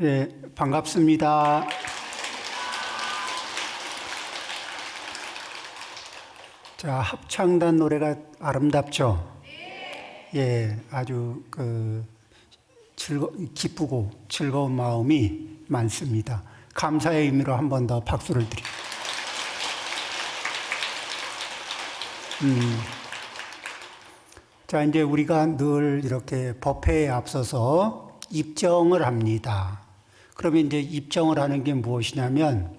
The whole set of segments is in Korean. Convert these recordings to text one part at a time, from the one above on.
예, 반갑습니다. 자, 합창단 노래가 아름답죠? 예, 아주 기쁘고 즐거운 마음이 많습니다. 감사의 의미로 한 번 더 박수를 드립니다. 자, 이제 우리가 늘 이렇게 법회에 앞서서 입정을 합니다. 그러면 이제 입정을 하는 게 무엇이냐면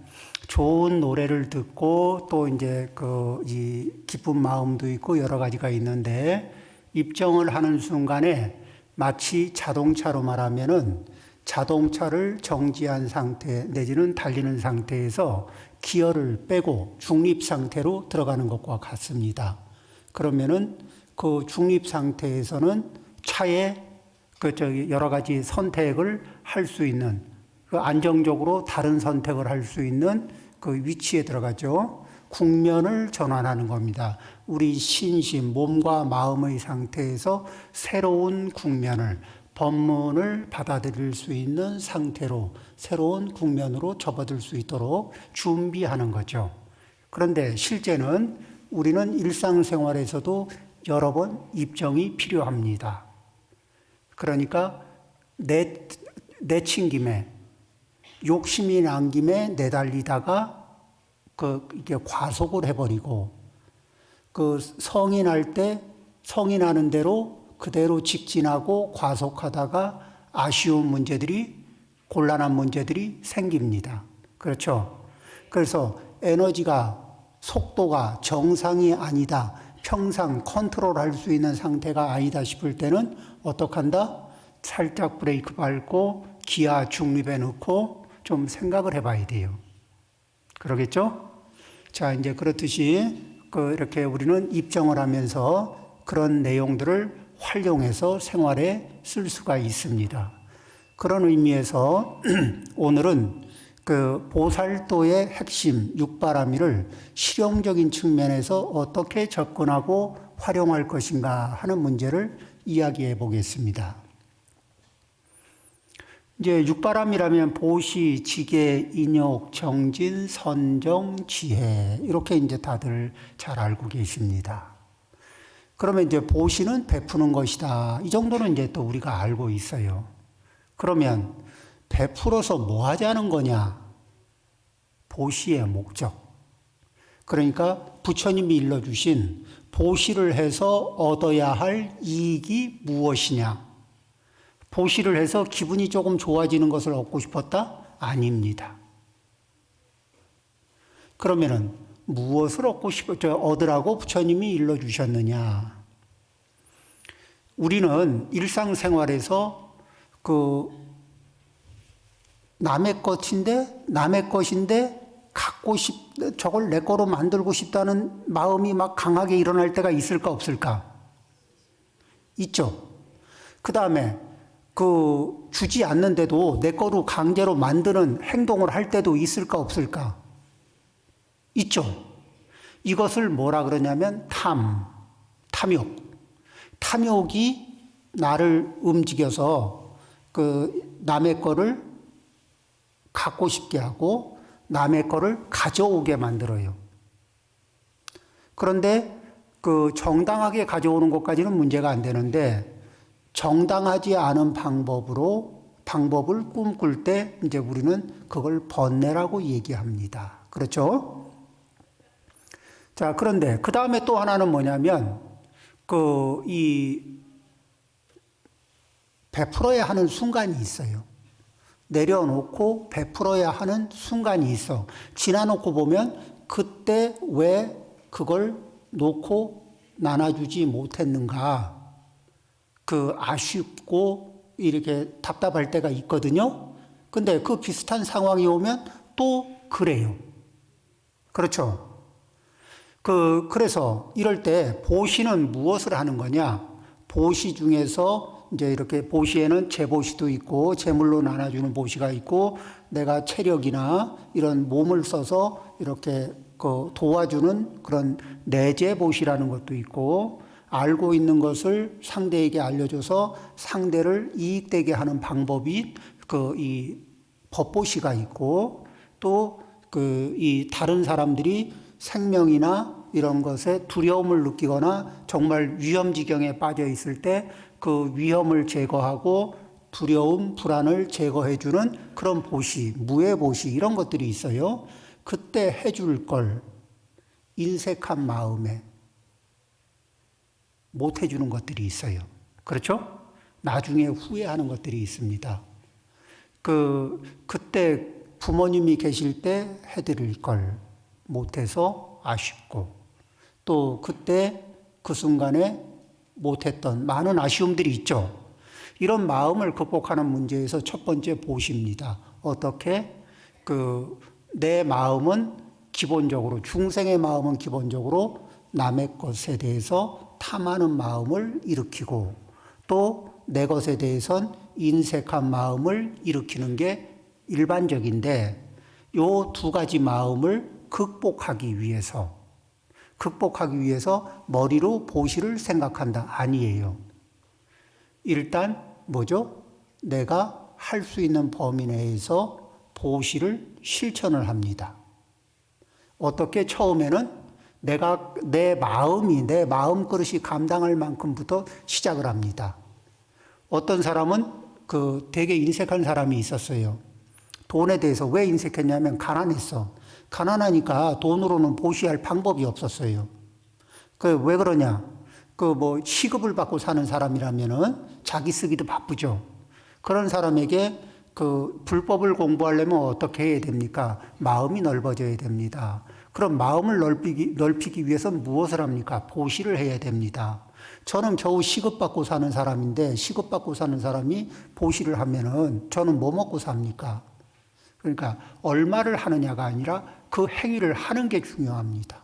좋은 노래를 듣고 또 이제 이 기쁜 마음도 있고 여러 가지가 있는데 입정을 하는 순간에 마치 자동차로 말하면은 자동차를 정지한 상태 내지는 달리는 상태에서 기어를 빼고 중립 상태로 들어가는 것과 같습니다. 그러면은 그 중립 상태에서는 차에 여러 가지 선택을 할 수 있는 안정적으로 다른 선택을 할 수 있는 그 위치에 들어가죠. 국면을 전환하는 겁니다. 우리 신심, 몸과 마음의 상태에서 새로운 국면을, 법문을 받아들일 수 있는 상태로, 새로운 국면으로 접어들 수 있도록 준비하는 거죠. 그런데 실제는 우리는 일상생활에서도 여러 번 입정이 필요합니다. 그러니까 내친 김에, 욕심이 난 김에 내달리다가 이게 과속을 해버리고, 성이 날 때 성이 나는 대로 그대로 직진하고 과속하다가 아쉬운 문제들이, 곤란한 문제들이 생깁니다. 그렇죠? 그래서 에너지가, 속도가 정상이 아니다, 평상 컨트롤할 수 있는 상태가 아니다 싶을 때는 어떻게 한다? 살짝 브레이크 밟고 기아 중립에 넣고 좀 생각을 해봐야 돼요. 그러겠죠? 자, 이제 그렇듯이 이렇게 우리는 입정을 하면서 그런 내용들을 활용해서 생활에 쓸 수가 있습니다. 그런 의미에서 오늘은 보살도의 핵심 육바라밀을 실용적인 측면에서 어떻게 접근하고 활용할 것인가 하는 문제를 이야기해 보겠습니다. 이제 육바람이라면 보시, 지계, 인욕, 정진, 선정, 지혜 이렇게 이제 다들 잘 알고 계십니다. 그러면 이제 보시는 베푸는 것이다. 이 정도는 이제 또 우리가 알고 있어요. 그러면 베풀어서 뭐 하자는 거냐? 보시의 목적. 그러니까 부처님이 일러주신 보시를 해서 얻어야 할 이익이 무엇이냐? 보시를 해서 기분이 조금 좋아지는 것을 얻고 싶었다? 아닙니다. 그러면은 무엇을 얻으라고 부처님이 일러주셨느냐? 우리는 일상생활에서 남의 것인데 저걸 내 거로 만들고 싶다는 마음이 막 강하게 일어날 때가 있을까 없을까? 있죠. 그 다음에 주지 않는데도 내 거로 강제로 만드는 행동을 할 때도 있을까 없을까? 있죠. 이것을 뭐라 그러냐면 탐욕. 탐욕이 나를 움직여서 남의 거를 갖고 싶게 하고 남의 거를 가져오게 만들어요. 그런데 정당하게 가져오는 것까지는 문제가 안 되는데 정당하지 않은 방법을 꿈꿀 때 이제 우리는 그걸 번뇌라고 얘기합니다. 그렇죠? 자, 그런데 그 다음에 또 하나는 뭐냐면 이 베풀어야 하는 순간이 있어요. 내려놓고 베풀어야 하는 순간이 있어. 지나놓고 보면 그때 왜 그걸 놓고 나눠주지 못했는가? 아쉽고 이렇게 답답할 때가 있거든요. 근데 그 비슷한 상황이 오면 또 그래요. 그렇죠? 그래서 이럴 때 보시는 무엇을 하는 거냐? 보시 중에서 이제 이렇게 보시에는 재보시도 있고 재물로 나눠주는 보시가 있고 내가 체력이나 이런 몸을 써서 이렇게 도와주는 그런 내재 보시라는 것도 있고 알고 있는 것을 상대에게 알려줘서 상대를 이익되게 하는 방법이 이 법보시가 있고 또 이 다른 사람들이 생명이나 이런 것에 두려움을 느끼거나 정말 위험 지경에 빠져 있을 때 그 위험을 제거하고 두려움, 불안을 제거해 주는 그런 보시, 무의 보시 이런 것들이 있어요. 그때 해줄 걸 인색한 마음에 못 해주는 것들이 있어요. 그렇죠? 나중에 후회하는 것들이 있습니다. 그때 부모님이 계실 때 해드릴 걸 못해서 아쉽고 또 그때 그 순간에 못했던 많은 아쉬움들이 있죠. 이런 마음을 극복하는 문제에서 첫 번째 보시입니다. 어떻게? 내 마음은 기본적으로, 중생의 마음은 기본적으로 남의 것에 대해서 탐하는 마음을 일으키고 또 내 것에 대해선 인색한 마음을 일으키는 게 일반적인데 요 두 가지 마음을 극복하기 위해서 머리로 보시를 생각한다. 아니에요. 일단 뭐죠? 내가 할 수 있는 범위 내에서 보시를 실천을 합니다. 어떻게? 처음에는 내가 내 마음 그릇이 감당할 만큼부터 시작을 합니다. 어떤 사람은 되게 인색한 사람이 있었어요. 돈에 대해서 왜 인색했냐면 가난했어. 가난하니까 돈으로는 보시할 방법이 없었어요. 왜 그러냐? 시급을 받고 사는 사람이라면은 자기 쓰기도 바쁘죠. 그런 사람에게 불법을 공부하려면 어떻게 해야 됩니까? 마음이 넓어져야 됩니다. 그럼 마음을 넓히기 위해서는 무엇을 합니까? 보시를 해야 됩니다. 저는 겨우 시급받고 사는 사람인데 시급받고 사는 사람이 보시를 하면은 저는 뭐 먹고 삽니까? 그러니까 얼마를 하느냐가 아니라 그 행위를 하는 게 중요합니다.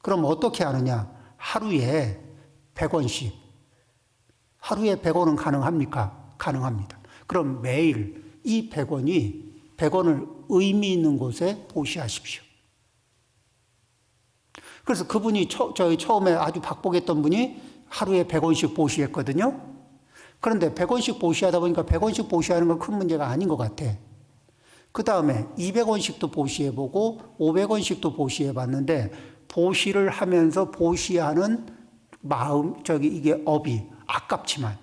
그럼 어떻게 하느냐? 하루에 100원씩. 하루에 100원은 가능합니까? 가능합니다. 그럼 매일 이 100원을 의미 있는 곳에 보시하십시오. 그래서 그분이 처음에 아주 박복했던 분이 하루에 100원씩 보시했거든요. 그런데 100원씩 보시하다 보니까 100원씩 보시하는 건 큰 문제가 아닌 것 같아. 그 다음에 200원씩도 보시해보고 500원씩도 보시해봤는데 보시를 하면서 보시하는 마음, 이게 업이 아깝지만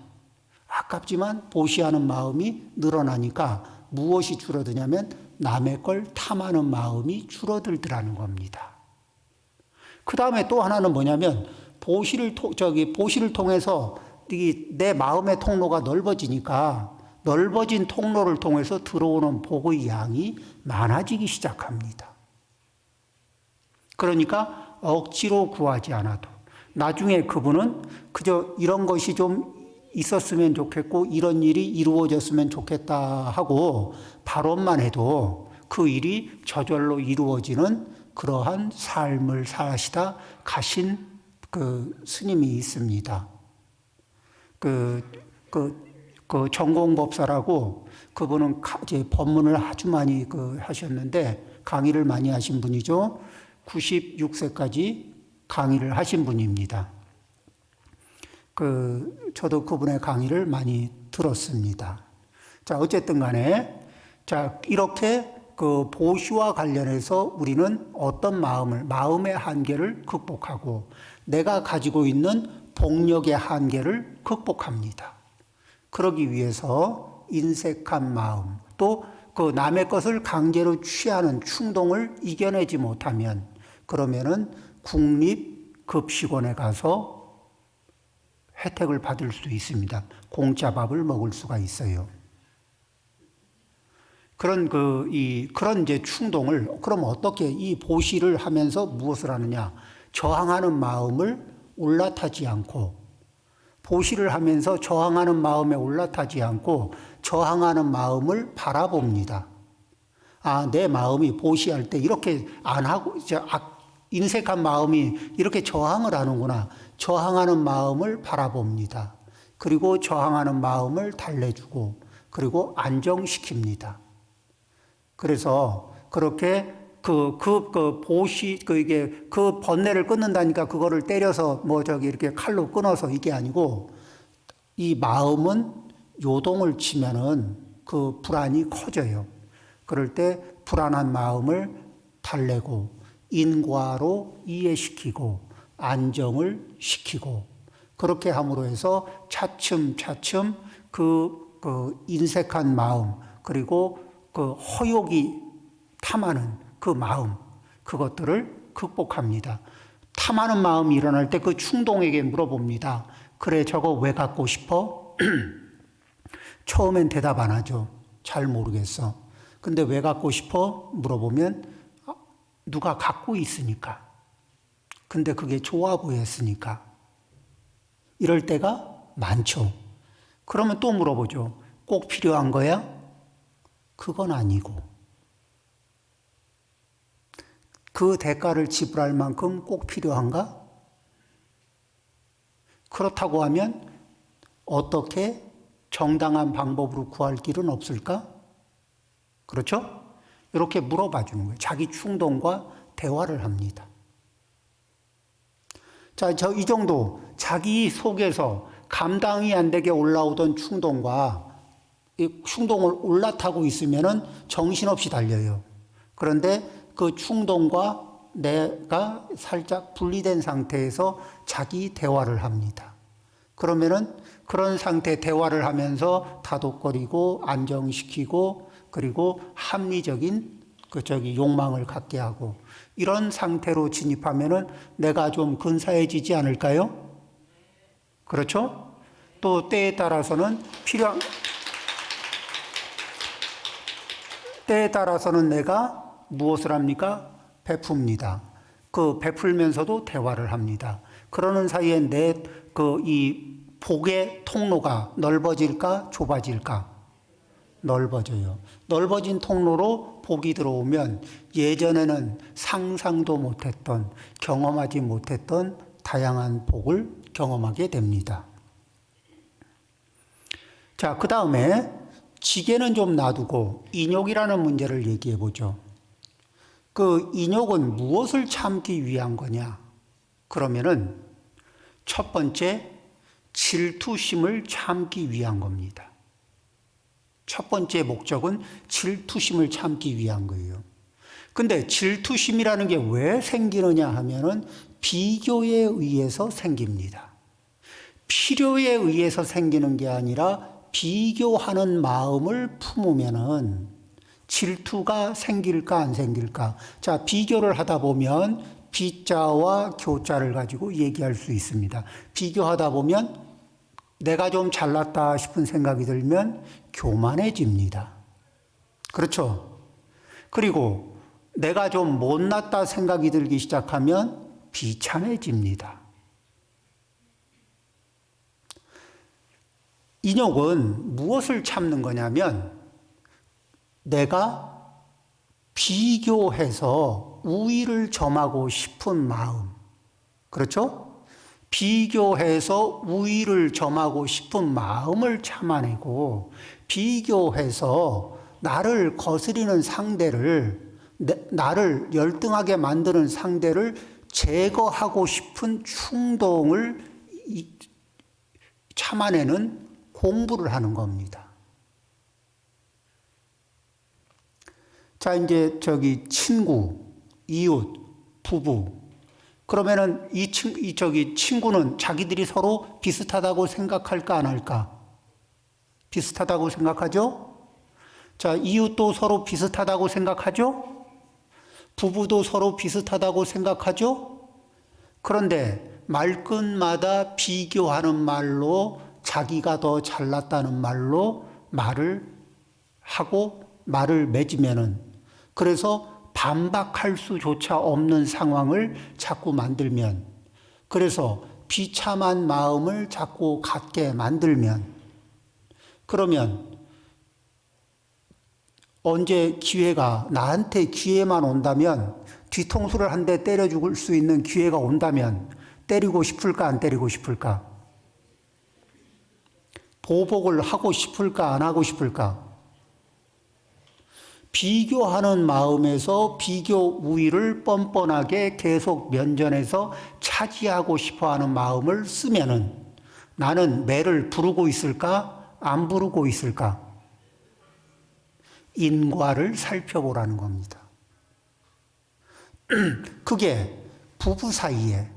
보시하는 마음이 늘어나니까 무엇이 줄어드냐면 남의 걸 탐하는 마음이 줄어들더라는 겁니다. 그 다음에 또 하나는 뭐냐면 보시를 통해서 내 마음의 통로가 넓어지니까 넓어진 통로를 통해서 들어오는 복의 양이 많아지기 시작합니다. 그러니까 억지로 구하지 않아도 나중에 그분은 그저 이런 것이 좀 있었으면 좋겠고 이런 일이 이루어졌으면 좋겠다 하고 발언만 해도 그 일이 저절로 이루어지는 그러한 삶을 사시다 가신 스님이 있습니다. 전공법사라고 그분은 이제 법문을 아주 많이 하셨는데 강의를 많이 하신 분이죠. 96세까지 강의를 하신 분입니다. 저도 그분의 강의를 많이 들었습니다. 자, 어쨌든 간에, 자, 이렇게 보시와 관련해서 우리는 어떤 마음의 한계를 극복하고 내가 가지고 있는 복력의 한계를 극복합니다. 그러기 위해서 인색한 마음, 또 남의 것을 강제로 취하는 충동을 이겨내지 못하면 그러면은 국립급식원에 가서 혜택을 받을 수 있습니다. 공짜 밥을 먹을 수가 있어요. 그런 이제 충동을, 그럼 어떻게 이 보시를 하면서 무엇을 하느냐? 저항하는 마음을 올라타지 않고, 보시를 하면서 저항하는 마음에 올라타지 않고, 저항하는 마음을 바라봅니다. 내 마음이 보시할 때 이렇게 안 하고, 인색한 마음이 이렇게 저항을 하는구나. 저항하는 마음을 바라봅니다. 그리고 저항하는 마음을 달래주고, 그리고 안정시킵니다. 그래서 그렇게 이게 번뇌를 끊는다니까 그거를 때려서 이렇게 칼로 끊어서 이게 아니고 이 마음은 요동을 치면은 그 불안이 커져요. 그럴 때 불안한 마음을 달래고 인과로 이해시키고 안정을 시키고 그렇게 함으로 해서 차츰차츰 그 인색한 마음 그리고 그 허욕이 탐하는 그 마음 그것들을 극복합니다. 탐하는 마음이 일어날 때 그 충동에게 물어봅니다. 그래 저거 왜 갖고 싶어? 처음엔 대답 안 하죠. 잘 모르겠어. 근데 왜 갖고 싶어? 물어보면 누가 갖고 있으니까. 근데 그게 좋아 보였으니까. 이럴 때가 많죠. 그러면 또 물어보죠. 꼭 필요한 거야? 그건 아니고. 그 대가를 지불할 만큼 꼭 필요한가? 그렇다고 하면 어떻게 정당한 방법으로 구할 길은 없을까? 그렇죠? 이렇게 물어봐 주는 거예요. 자기 충동과 대화를 합니다. 자, 이 정도 자기 속에서 감당이 안 되게 올라오던 충동과 이 충동을 올라타고 있으면은 정신없이 달려요. 그런데 그 충동과 내가 살짝 분리된 상태에서 자기 대화를 합니다. 그러면은 그런 상태 대화를 하면서 다독거리고 안정시키고 그리고 합리적인 욕망을 갖게 하고 이런 상태로 진입하면은 내가 좀 근사해지지 않을까요? 그렇죠? 또 때에 따라서는 때에 따라서는 내가 무엇을 합니까? 베풉니다. 그 베풀면서도 대화를 합니다. 그러는 사이에 이 복의 통로가 넓어질까 좁아질까? 넓어져요. 넓어진 통로로 복이 들어오면 예전에는 상상도 못했던 경험하지 못했던 다양한 복을 경험하게 됩니다. 자, 그 다음에 지게는 좀 놔두고 인욕이라는 문제를 얘기해 보죠. 그 인욕은 무엇을 참기 위한 거냐? 그러면은 첫 번째 질투심을 참기 위한 겁니다. 첫 번째 목적은 질투심을 참기 위한 거예요. 근데 질투심이라는 게 왜 생기느냐 하면은 비교에 의해서 생깁니다. 필요에 의해서 생기는 게 아니라 비교하는 마음을 품으면은 질투가 생길까 안 생길까? 자, 비교를 하다 보면 비자와 교자를 가지고 얘기할 수 있습니다. 비교하다 보면 내가 좀 잘났다 싶은 생각이 들면 교만해집니다. 그렇죠? 그리고 내가 좀 못났다 생각이 들기 시작하면 비참해집니다. 인욕은 무엇을 참는 거냐면 내가 비교해서 우위를 점하고 싶은 마음. 그렇죠? 비교해서 우위를 점하고 싶은 마음을 참아내고 비교해서 나를 거스리는 상대를 나를 열등하게 만드는 상대를 제거하고 싶은 충동을 참아내는 공부를 하는 겁니다. 자, 이제 친구, 이웃, 부부. 그러면은 친구는 자기들이 서로 비슷하다고 생각할까 안 할까? 비슷하다고 생각하죠? 자, 이웃도 서로 비슷하다고 생각하죠? 부부도 서로 비슷하다고 생각하죠? 그런데 말끝마다 비교하는 말로 자기가 더 잘났다는 말로 말을 하고 말을 맺으면은 그래서 반박할 수조차 없는 상황을 자꾸 만들면 그래서 비참한 마음을 자꾸 갖게 만들면 그러면 언제 나한테 기회만 온다면 뒤통수를 한 대 때려 죽을 수 있는 기회가 온다면 때리고 싶을까 안 때리고 싶을까? 보복을 하고 싶을까 안 하고 싶을까? 비교하는 마음에서 비교 우위를 뻔뻔하게 계속 면전에서 차지하고 싶어하는 마음을 쓰면은 나는 매를 부르고 있을까? 안 부르고 있을까? 인과를 살펴보라는 겁니다. 그게 부부 사이에,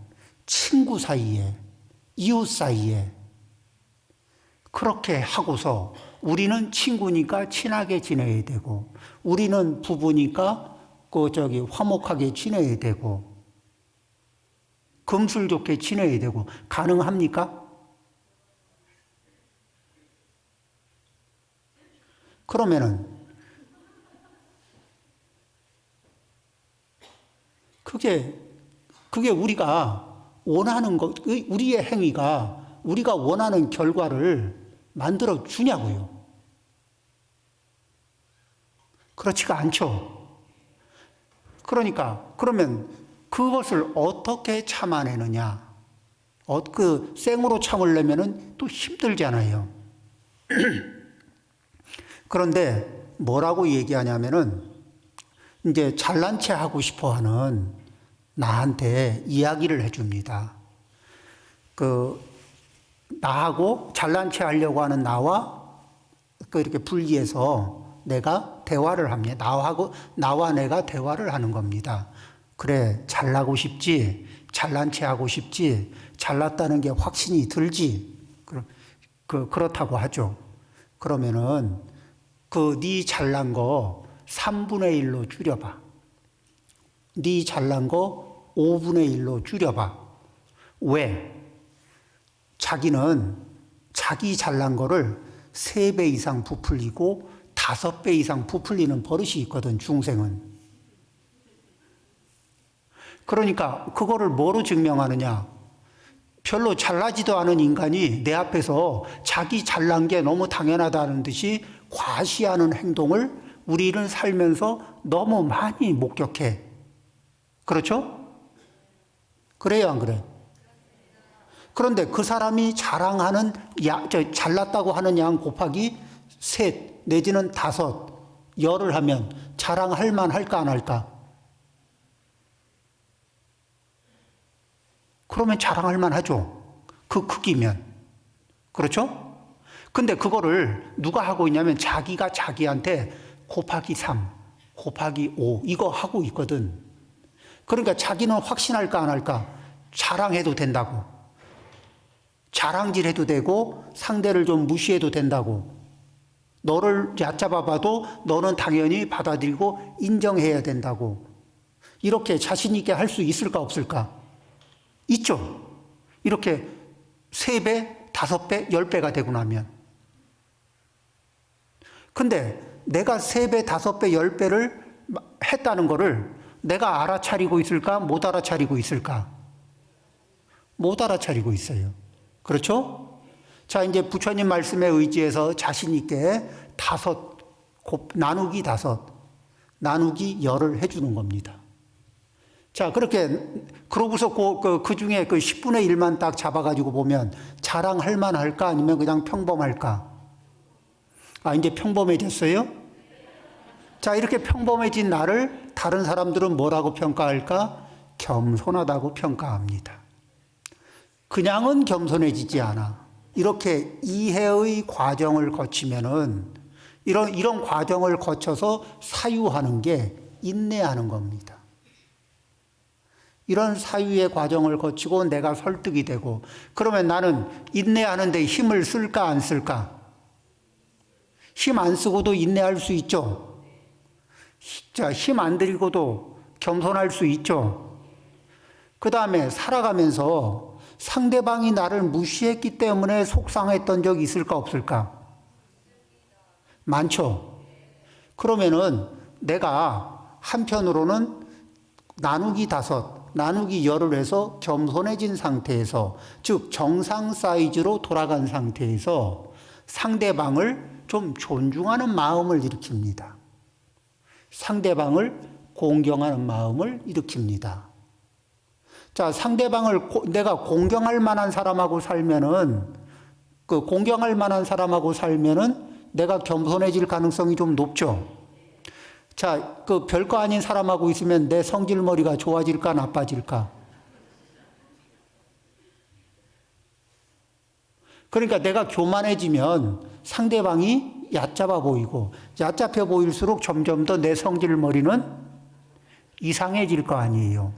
친구 사이에, 이웃 사이에 그렇게 하고서 우리는 친구니까 친하게 지내야 되고, 우리는 부부니까 화목하게 지내야 되고, 금술 좋게 지내야 되고, 가능합니까? 그러면은, 그게 우리가 원하는 것, 우리의 행위가 우리가 원하는 결과를 만들어 주냐고요. 그렇지가 않죠. 그러니까, 그러면 그것을 어떻게 참아내느냐. 생으로 참으려면은 또 힘들잖아요. 그런데 뭐라고 얘기하냐면은, 이제 잘난 체 하고 싶어 하는 나한테 이야기를 해줍니다. 나하고 잘난 체 하려고 하는 나와 이렇게 분리해서 내가 대화를 합니다. 나와 내가 대화를 하는 겁니다. 그래, 잘나고 싶지, 잘난 체 하고 싶지, 잘났다는 게 확신이 들지, 그렇다고 하죠. 그러면은, 네 잘난 거 3분의 1로 줄여봐. 네 잘난 거 5분의 1로 줄여봐. 왜? 자기는 자기 잘난 거를 3배 이상 부풀리고 5배 이상 부풀리는 버릇이 있거든, 중생은. 그러니까 그거를 뭐로 증명하느냐? 별로 잘나지도 않은 인간이 내 앞에서 자기 잘난 게 너무 당연하다는 듯이 과시하는 행동을 우리는 살면서 너무 많이 목격해. 그렇죠? 그래요, 안 그래? 그런데 그 사람이 자랑하는 잘났다고 하는 양 곱하기 3 내지는 5, 10을 하면 자랑할 만할까 안 할까? 그러면 자랑할 만하죠. 그 크기면. 그렇죠? 근데 그거를 누가 하고 있냐면 자기가 자기한테 곱하기 3, 곱하기 5 이거 하고 있거든. 그러니까 자기는 확신할까 안 할까? 자랑해도 된다고. 자랑질 해도 되고 상대를 좀 무시해도 된다고. 너를 얕잡아 봐도 너는 당연히 받아들이고 인정해야 된다고. 이렇게 자신 있게 할 수 있을까 없을까? 있죠. 이렇게 3배, 5배, 10배가 되고 나면. 근데 내가 3배, 5배, 10배를 했다는 거를 내가 알아차리고 있을까? 못 알아차리고 있을까? 못 알아차리고 있어요. 그렇죠? 자, 이제 부처님 말씀에 의지해서 자신 있게 5, 나누기 5, 나누기 10을 해주는 겁니다. 자, 그러고서 그 중에 10분의 1만 딱 잡아가지고 보면 자랑할 만할까? 아니면 그냥 평범할까? 이제 평범해졌어요? 자, 이렇게 평범해진 나를 다른 사람들은 뭐라고 평가할까? 겸손하다고 평가합니다. 그냥은 겸손해지지 않아. 이렇게 이해의 과정을 거치면은, 이런 과정을 거쳐서 사유하는 게 인내하는 겁니다. 이런 사유의 과정을 거치고 내가 설득이 되고, 그러면 나는 인내하는 데 힘을 쓸까 안 쓸까? 힘 안 쓰고도 인내할 수 있죠. 자, 힘 안 들이고도 겸손할 수 있죠. 그 다음에 살아가면서 상대방이 나를 무시했기 때문에 속상했던 적이 있을까 없을까? 많죠. 그러면은 내가 한편으로는 나누기 5, 나누기 10을 해서 겸손해진 상태에서, 즉 정상 사이즈로 돌아간 상태에서 상대방을 좀 존중하는 마음을 일으킵니다. 상대방을 공경하는 마음을 일으킵니다. 자, 상대방을 내가 공경할 만한 사람하고 살면은, 공경할 만한 사람하고 살면은 내가 겸손해질 가능성이 좀 높죠. 자, 별거 아닌 사람하고 있으면 내 성질머리가 좋아질까 나빠질까? 그러니까 내가 교만해지면 상대방이 얕잡아 보이고, 얕잡혀 보일수록 점점 더 내 성질머리는 이상해질 거 아니에요.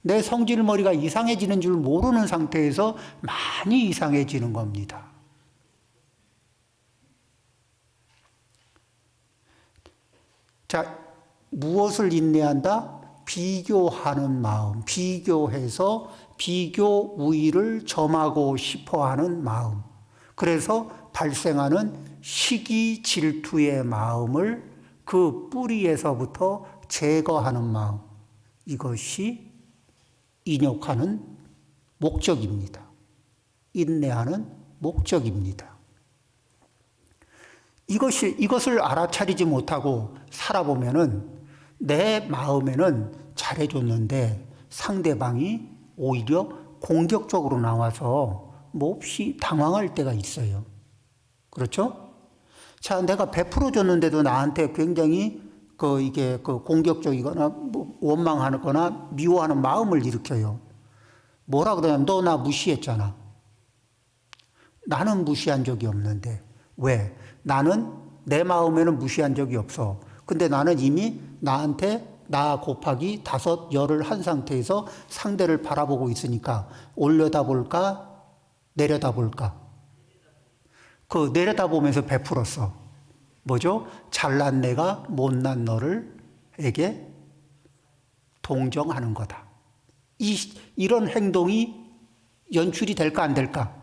내 성질머리가 이상해지는 줄 모르는 상태에서 많이 이상해지는 겁니다. 자, 무엇을 인내한다? 비교하는 마음, 비교해서 비교 우위를 점하고 싶어 하는 마음. 그래서 발생하는 시기 질투의 마음을 그 뿌리에서부터 제거하는 마음. 이것이 인욕하는 목적입니다. 인내하는 목적입니다. 이것을 알아차리지 못하고 살아보면은 내 마음에는 잘해줬는데 상대방이 오히려 공격적으로 나와서 몹시 당황할 때가 있어요. 그렇죠? 자, 내가 베풀어줬는데도 나한테 굉장히 공격적이거나 원망하거나 미워하는 마음을 일으켜요. 뭐라 그러냐면 너 나 무시했잖아. 나는 무시한 적이 없는데. 왜? 나는 내 마음에는 무시한 적이 없어. 근데 나는 이미 나한테 나 곱하기 5, 10을 한 상태에서 상대를 바라보고 있으니까 올려다볼까? 내려다볼까? 그 내려다보면서 베풀었어. 뭐죠? 잘난 내가 못난 너를에게 동정하는 거다. 이런 행동이 연출이 될까 안 될까?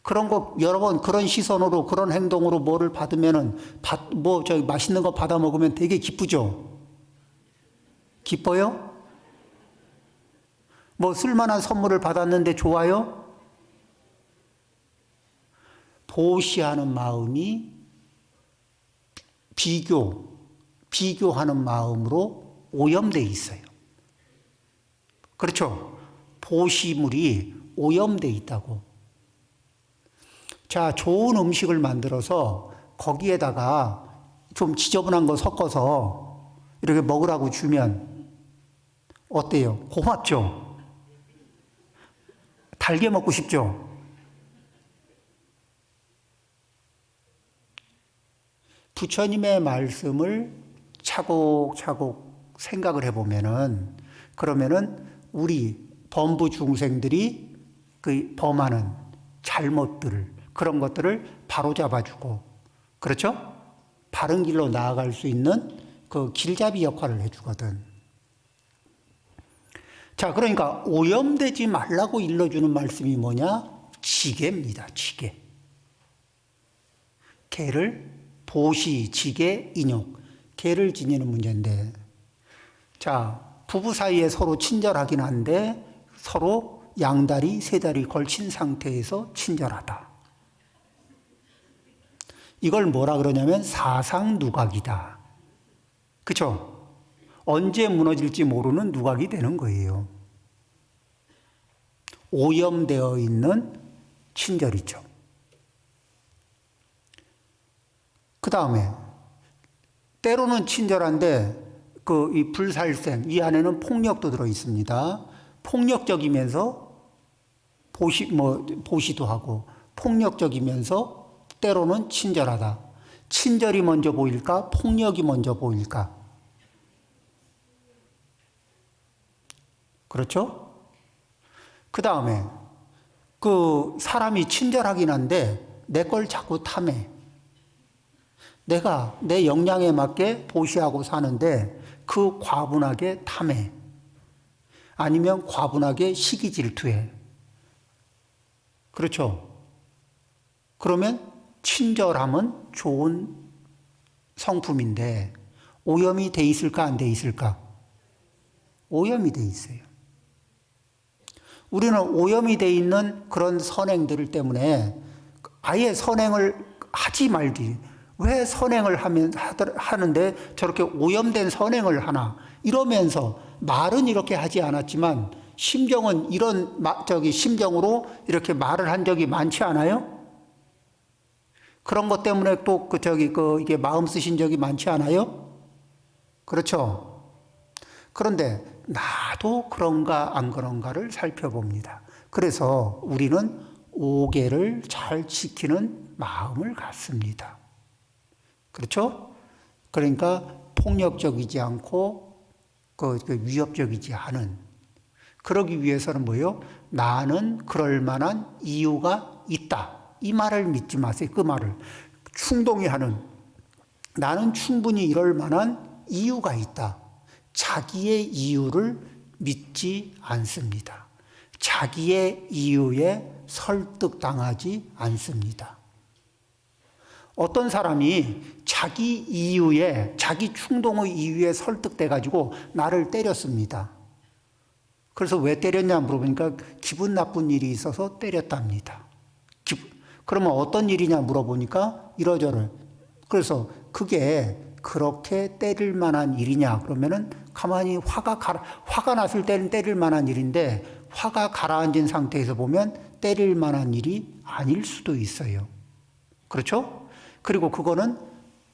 그런 거 여러 번 그런 시선으로 그런 행동으로 뭐를 받으면은 맛있는 거 받아 먹으면 되게 기쁘죠. 기뻐요? 뭐 쓸만한 선물을 받았는데 좋아요? 보시하는 마음이 비교하는 마음으로 오염되어 있어요. 그렇죠? 보시물이 오염되어 있다고. 자, 좋은 음식을 만들어서 거기에다가 좀 지저분한 거 섞어서 이렇게 먹으라고 주면 어때요? 고맙죠? 달게 먹고 싶죠? 부처님의 말씀을 차곡차곡 생각을 해보면은, 그러면은 우리 범부 중생들이 그 범하는 잘못들을, 그런 것들을 바로잡아주고, 그렇죠? 바른 길로 나아갈 수 있는 그 길잡이 역할을 해주거든. 자, 그러니까 오염되지 말라고 일러주는 말씀이 뭐냐? 지계입니다, 지계. 개를 보시, 지계, 인욕. 개를 지니는 문제인데, 자, 부부 사이에 서로 친절하긴 한데 서로 양다리, 세다리 걸친 상태에서 친절하다. 이걸 뭐라 그러냐면 사상누각이다. 그렇죠? 언제 무너질지 모르는 누각이 되는 거예요. 오염되어 있는 친절이죠. 그 다음에 때로는 친절한데 이 불살생, 이 안에는 폭력도 들어 있습니다. 폭력적이면서 보시도 하고 폭력적이면서 때로는 친절하다. 친절이 먼저 보일까? 폭력이 먼저 보일까? 그렇죠? 그 다음에 그 사람이 친절하긴 한데 내 걸 자꾸 탐해. 내가 내 역량에 맞게 보시하고 사는데 그 과분하게 탐해. 아니면 과분하게 시기 질투해. 그렇죠? 그러면 친절함은 좋은 성품인데 오염이 돼 있을까 안 돼 있을까? 오염이 돼 있어요. 우리는 오염이 돼 있는 그런 선행들 때문에 아예 선행을 하지 말지. 왜 선행을 하는데 저렇게 오염된 선행을 하나? 이러면서 말은 이렇게 하지 않았지만 심정은 심정으로 이렇게 말을 한 적이 많지 않아요? 그런 것 때문에 또 이게 마음 쓰신 적이 많지 않아요? 그렇죠? 그런데 나도 그런가 안 그런가를 살펴봅니다. 그래서 우리는 오개를 잘 지키는 마음을 갖습니다. 그렇죠? 그러니까 폭력적이지 않고 위협적이지 않은, 그러기 위해서는 뭐예요? 나는 그럴 만한 이유가 있다. 이 말을 믿지 마세요. 그 말을. 충동이 하는, 나는 충분히 이럴 만한 이유가 있다. 자기의 이유를 믿지 않습니다. 자기의 이유에 설득당하지 않습니다. 어떤 사람이 자기 이유에, 자기 충동의 이유에 설득돼가지고 나를 때렸습니다. 그래서 왜 때렸냐 물어보니까 기분 나쁜 일이 있어서 때렸답니다. 그러면 어떤 일이냐 물어보니까 이러저러. 그래서 그게 그렇게 때릴 만한 일이냐 그러면은 가만히 화가 났을 때는 때릴 만한 일인데 화가 가라앉은 상태에서 보면 때릴 만한 일이 아닐 수도 있어요. 그렇죠? 그리고 그거는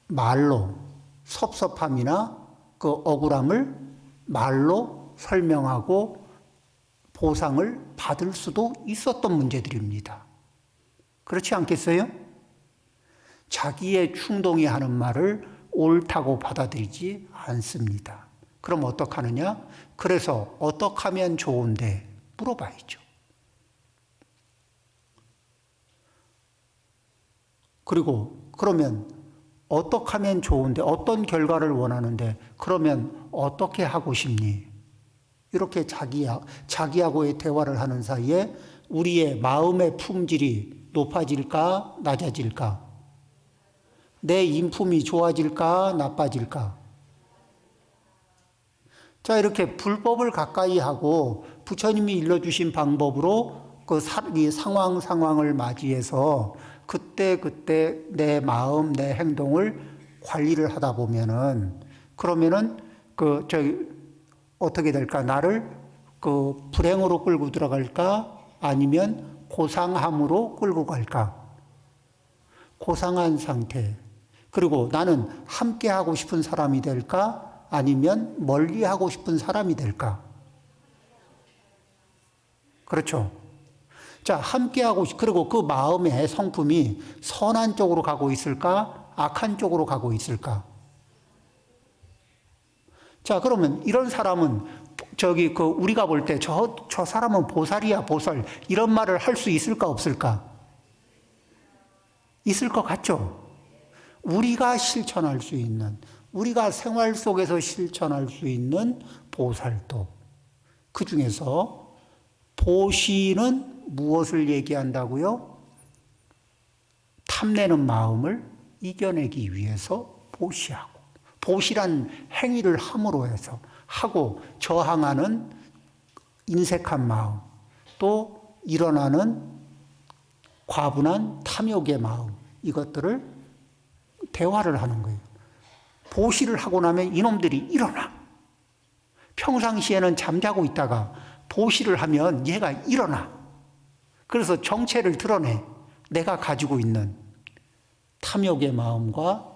말로 섭섭함이나 그 억울함을 말로 설명하고 보상을 받을 수도 있었던 문제들입니다. 그렇지 않겠어요? 자기의 충동이 하는 말을 옳다고 받아들이지 않습니다. 그럼 어떡하느냐? 그래서 어떻게 하면 좋은데 물어봐야죠. 그리고 그러면 어떻게 하면 좋은데, 어떤 결과를 원하는데, 그러면 어떻게 하고 싶니? 이렇게 자기하고의 대화를 하는 사이에 우리의 마음의 품질이 높아질까, 낮아질까? 내 인품이 좋아질까, 나빠질까? 자, 이렇게 불법을 가까이 하고 부처님이 일러주신 방법으로 그 상황을 맞이해서 그때 내 마음, 내 행동을 관리를 하다 보면은, 그러면은 어떻게 될까? 나를 불행으로 끌고 들어갈까? 아니면 고상함으로 끌고 갈까? 고상한 상태. 그리고 나는 함께 하고 싶은 사람이 될까? 아니면 멀리 하고 싶은 사람이 될까? 그렇죠. 자, 그리고 그 마음의 성품이 선한 쪽으로 가고 있을까? 악한 쪽으로 가고 있을까? 자, 그러면 이런 사람은 우리가 볼 때 저 사람은 보살이야, 보살. 이런 말을 할 수 있을까, 없을까? 있을 것 같죠? 우리가 실천할 수 있는, 우리가 생활 속에서 실천할 수 있는 보살도. 그 중에서 보시는 무엇을 얘기한다고요? 탐내는 마음을 이겨내기 위해서 보시하고, 보시란 행위를 함으로 해서 하고 저항하는 인색한 마음, 또 일어나는 과분한 탐욕의 마음, 이것들을 대화를 하는 거예요. 보시를 하고 나면 이놈들이 일어나. 평상시에는 잠자고 있다가 보시를 하면 얘가 일어나. 그래서 정체를 드러내. 내가 가지고 있는 탐욕의 마음과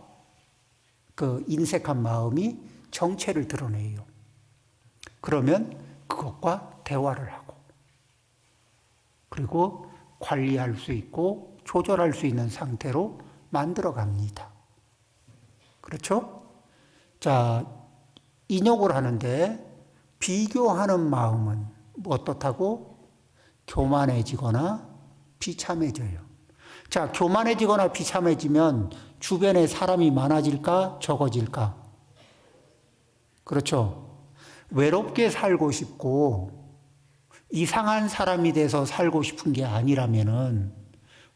그 인색한 마음이 정체를 드러내요. 그러면 그것과 대화를 하고, 그리고 관리할 수 있고 조절할 수 있는 상태로 만들어 갑니다. 그렇죠? 자, 인욕을 하는데 비교하는 마음은 어떻다고? 교만해지거나 비참해져요. 자, 교만해지거나 비참해지면 주변에 사람이 많아질까, 적어질까? 그렇죠. 외롭게 살고 싶고 이상한 사람이 돼서 살고 싶은 게 아니라면은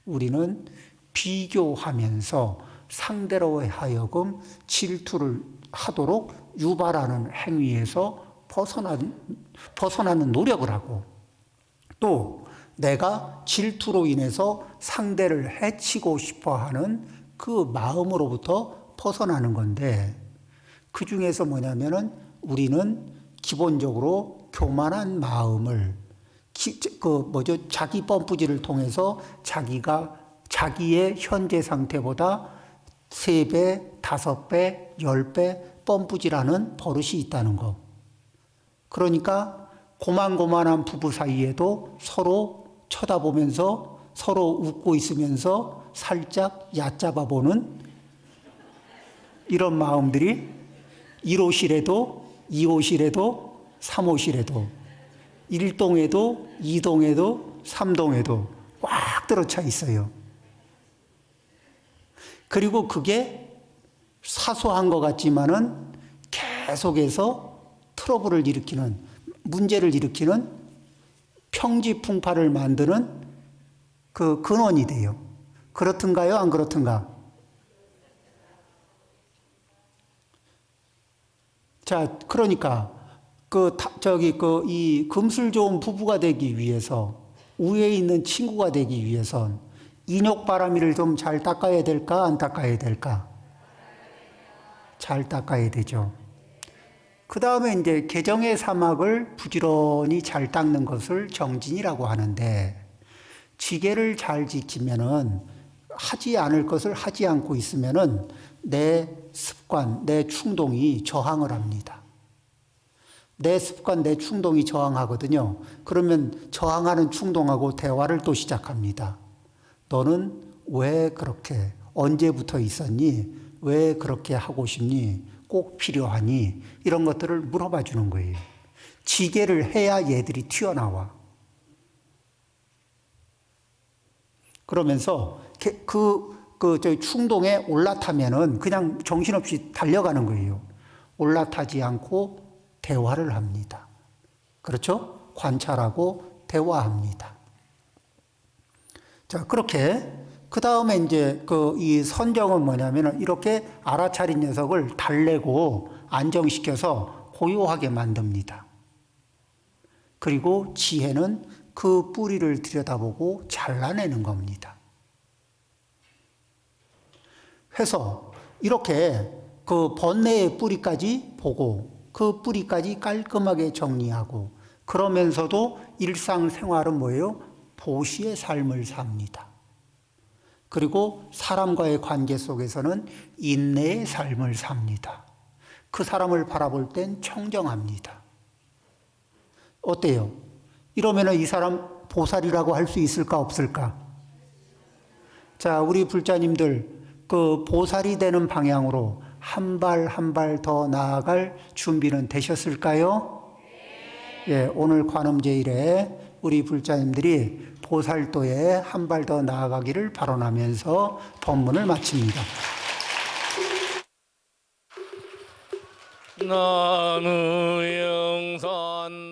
우리는 비교하면서 상대로 하여금 질투를 하도록 유발하는 행위에서 벗어나는 노력을 하고, 또 내가 질투로 인해서 상대를 해치고 싶어 하는 그 마음으로부터 벗어나는 건데, 그 중에서 뭐냐면은 우리는 기본적으로 교만한 마음을 자기 펌프질을 통해서 자기의 현재 상태보다 3배, 5배, 10배 펌프질하는 버릇이 있다는 거. 그러니까 고만고만한 부부 사이에도 서로 쳐다보면서 서로 웃고 있으면서 살짝 얕잡아 보는 이런 마음들이 1호실에도 2호실에도 3호실에도 1동에도 2동에도 3동에도 꽉 들어차 있어요. 그리고 그게 사소한 것 같지만은 계속해서 트러블을 일으키는, 문제를 일으키는 평지풍파를 만드는 그 근원이 돼요. 그렇든가요? 안 그렇든가? 자, 그러니까 이 금술 좋은 부부가 되기 위해서, 우애에 있는 친구가 되기 위해선 인욕바람이를 좀 잘 닦아야 될까, 안 닦아야 될까? 잘 닦아야 되죠. 그 다음에 이제 개정의 사막을 부지런히 잘 닦는 것을 정진이라고 하는데, 지계를 잘 지키면은, 하지 않을 것을 하지 않고 있으면은 내 습관, 내 충동이 저항을 합니다. 내 습관, 내 충동이 저항하거든요. 그러면 저항하는 충동하고 대화를 또 시작합니다. 너는 왜 그렇게, 언제부터 있었니? 왜 그렇게 하고 싶니? 꼭 필요하니? 이런 것들을 물어봐 주는 거예요. 지계를 해야 얘들이 튀어나와. 그러면서 저희 충동에 올라타면은 그냥 정신없이 달려가는 거예요. 올라타지 않고 대화를 합니다. 그렇죠? 관찰하고 대화합니다. 자, 그렇게 그 다음에 이제 이 선정은 뭐냐면은 이렇게 알아차린 녀석을 달래고 안정시켜서 고요하게 만듭니다. 그리고 지혜는 그 뿌리를 들여다보고 잘라내는 겁니다. 해서 이렇게 그 번뇌의 뿌리까지 보고 그 뿌리까지 깔끔하게 정리하고, 그러면서도 일상생활은 뭐예요? 보시의 삶을 삽니다. 그리고 사람과의 관계 속에서는 인내의 삶을 삽니다. 그 사람을 바라볼 땐 청정합니다. 어때요? 이러면 이 사람 보살이라고 할 수 있을까 없을까? 자, 우리 불자님들 그 보살이 되는 방향으로 한 발 한 발 더 나아갈 준비는 되셨을까요? 예, 오늘 관음제일에 우리 불자님들이 보살도에 한 발 더 나아가기를 발언하면서 법문을 마칩니다. 나는 영산